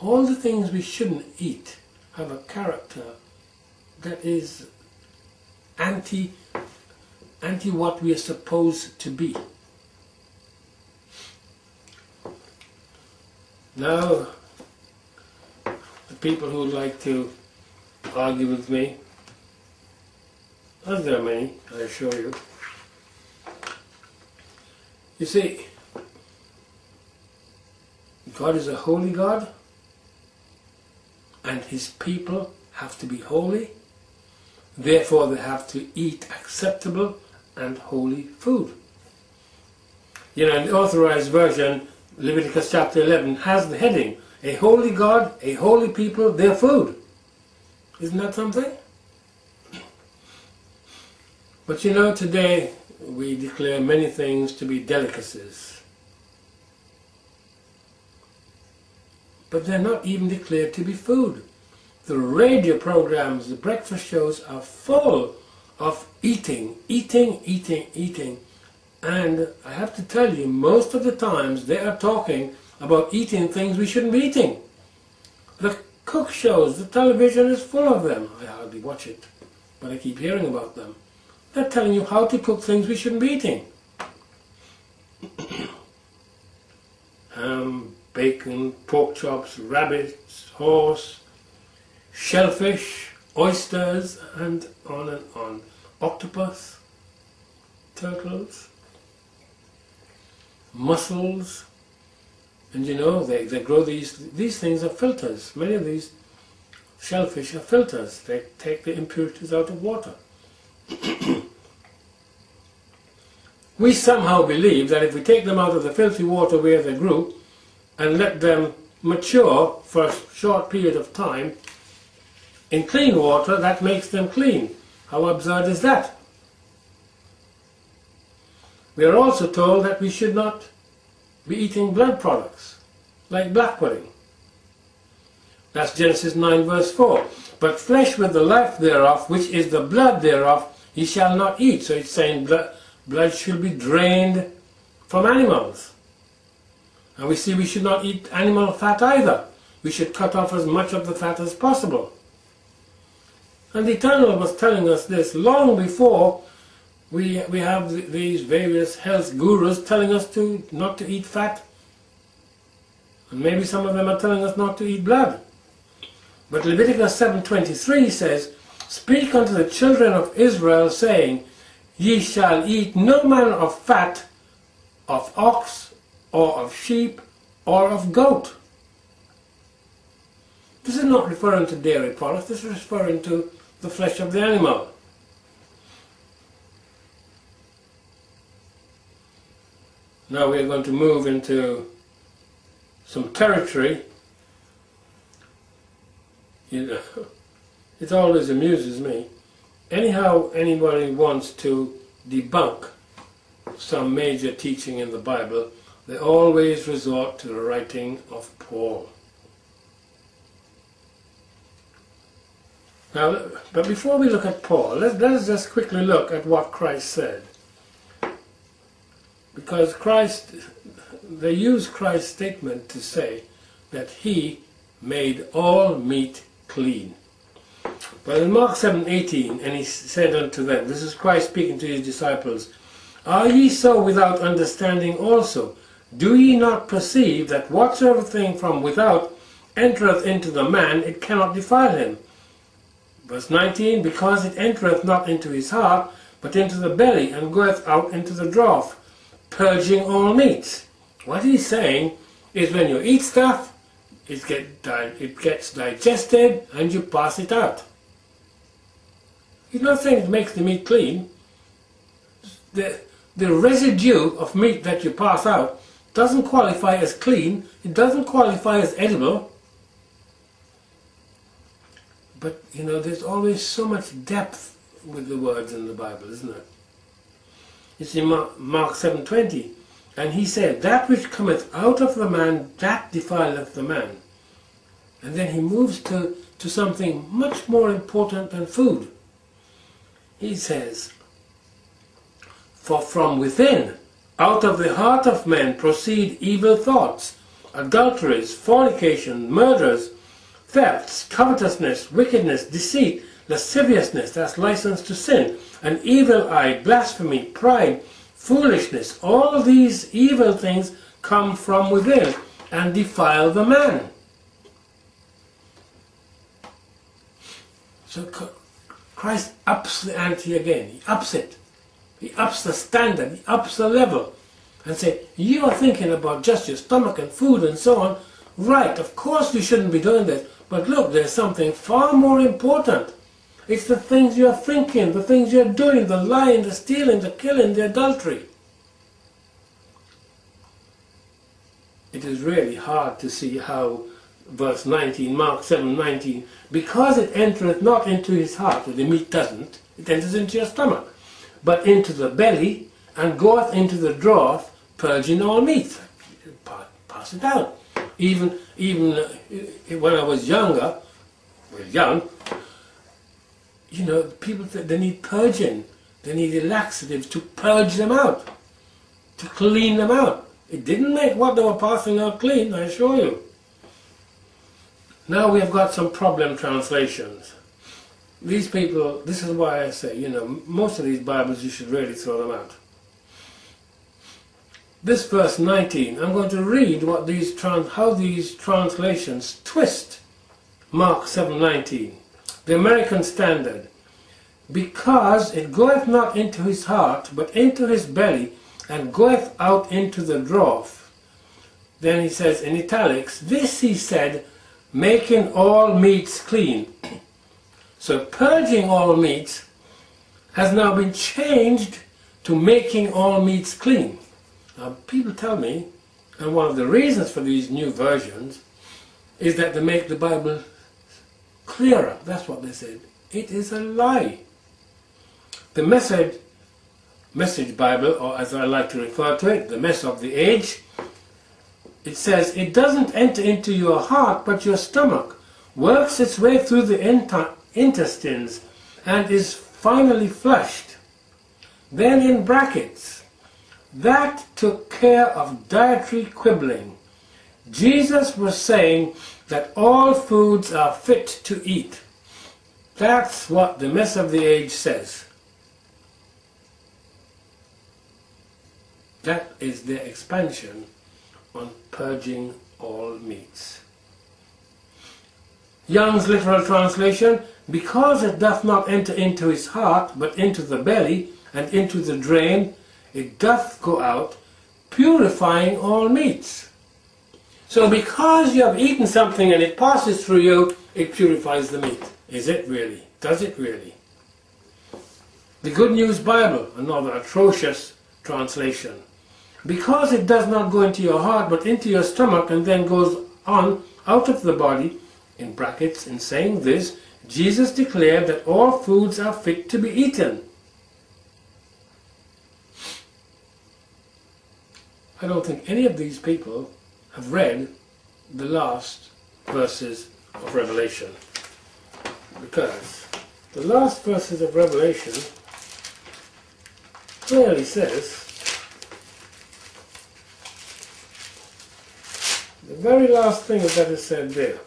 all the things we shouldn't eat have a character that is anti what we are supposed to be. Now, the people who would like to argue with me, as there are many, I assure you. You see, God is a holy God, and His people have to be holy. Therefore, they have to eat acceptable and holy food. You know, in the Authorized Version, Leviticus chapter 11 has the heading, a holy God, a holy people, their food. Isn't that something? But you know, today we declare many things to be delicacies. But they're not even declared to be food. The radio programs, the breakfast shows are full of eating. And I have to tell you, most of the times they are talking about eating things we shouldn't be eating. The cook shows, the television is full of them. I hardly watch it, but I keep hearing about them. They're telling you how to cook things we shouldn't be eating. Ham, bacon, pork chops, rabbits, horse, shellfish, oysters, and on. Octopus, turtles, mussels, and you know, they grow these things are filters. Many of these shellfish are filters. They take the impurities out of water. We somehow believe that if we take them out of the filthy water where they grew and let them mature for a short period of time in clean water, that makes them clean. How absurd is that? We are also told that we should not be eating blood products, like black pudding. That's Genesis 9 verse 4. But flesh with the life thereof, which is the blood thereof, ye shall not eat. So it's saying blood should be drained from animals. And we see we should not eat animal fat either. We should cut off as much of the fat as possible. And the Eternal was telling us this long before we have these various health gurus telling us not to eat fat. And maybe some of them are telling us not to eat blood. But Leviticus 7:23 says, Speak unto the children of Israel, saying, Ye shall eat no manner of fat of ox, or of sheep, or of goat. This is not referring to dairy products, this is referring to the flesh of the animal. Now we are going to move into some territory. You know, it always amuses me. Anyhow, anybody wants to debunk some major teaching in the Bible, they always resort to the writing of Paul. Now, but before we look at Paul, let's just quickly look at what Christ said. Because they use Christ's statement to say that He made all meat clean. But in Mark 7:18, and He said unto them, this is Christ speaking to His disciples, Are ye so without understanding also? Do ye not perceive that whatsoever thing from without entereth into the man, it cannot defile him? Verse 19, Because it entereth not into his heart, but into the belly, and goeth out into the draught, purging all meats. What He's saying is when you eat stuff, it gets digested and you pass it out. He's not saying it makes the meat clean. The residue of meat that you pass out doesn't qualify as clean, it doesn't qualify as edible. But you know, there's always so much depth with the words in the Bible, isn't it? You see, Mark 7:20, and He said, That which cometh out of the man, that defileth the man. And then He moves to something much more important than food. He says, For from within, out of the heart of men, proceed evil thoughts, adulteries, fornication, murders, thefts, covetousness, wickedness, deceit, lasciviousness, that's license to sin, an evil eye, blasphemy, pride, foolishness. All these evil things come from within and defile the man. So Christ ups the ante again. He ups it. He ups the standard. He ups the level. And say, you are thinking about just your stomach and food and so on. Right, of course we shouldn't be doing that. But look, there's something far more important. It's the things you're thinking, the things you're doing, the lying, the stealing, the killing, the adultery. It is really hard to see how verse 19, Mark 7:19, because it entereth not into his heart, the meat doesn't, it enters into your stomach, but into the belly, and goeth into the drought, purging all meat. Pass it out. Even when I was younger, well, young, you know, people, they need purging. They need laxatives to purge them out, to clean them out. It didn't make what they were passing out clean, I assure you. Now we have got some problem translations. These people, this is why I say, you know, most of these Bibles you should really throw them out. This verse 19, I'm going to read what how these translations twist Mark 7:19, the American Standard. Because it goeth not into his heart, but into his belly, and goeth out into the drought. Then he says in italics, this he said, making all meats clean. So purging all meats has now been changed to making all meats clean. Now people tell me, and one of the reasons for these new versions is that they make the Bible clearer. That's what they said. It is a lie. The Message Bible, or as I like to refer to it, the mess of the age, it says, it doesn't enter into your heart but your stomach, works its way through the intestines, and is finally flushed. Then in brackets, that took care of dietary quibbling. Jesus was saying that all foods are fit to eat. That's what the mess of the age says. That is their expansion on purging all meats. Young's literal translation, because it doth not enter into his heart, but into the belly, and into the drain, it doth go out, purifying all meats. So because you have eaten something and it passes through you, it purifies the meat. Is it really? Does it really? The Good News Bible, another atrocious translation. Because it does not go into your heart but into your stomach and then goes on out of the body, in brackets, in saying this, Jesus declared that all foods are fit to be eaten. I don't think any of these people have read the last verses of Revelation, because the last verses of Revelation clearly says, the very last thing that is said there,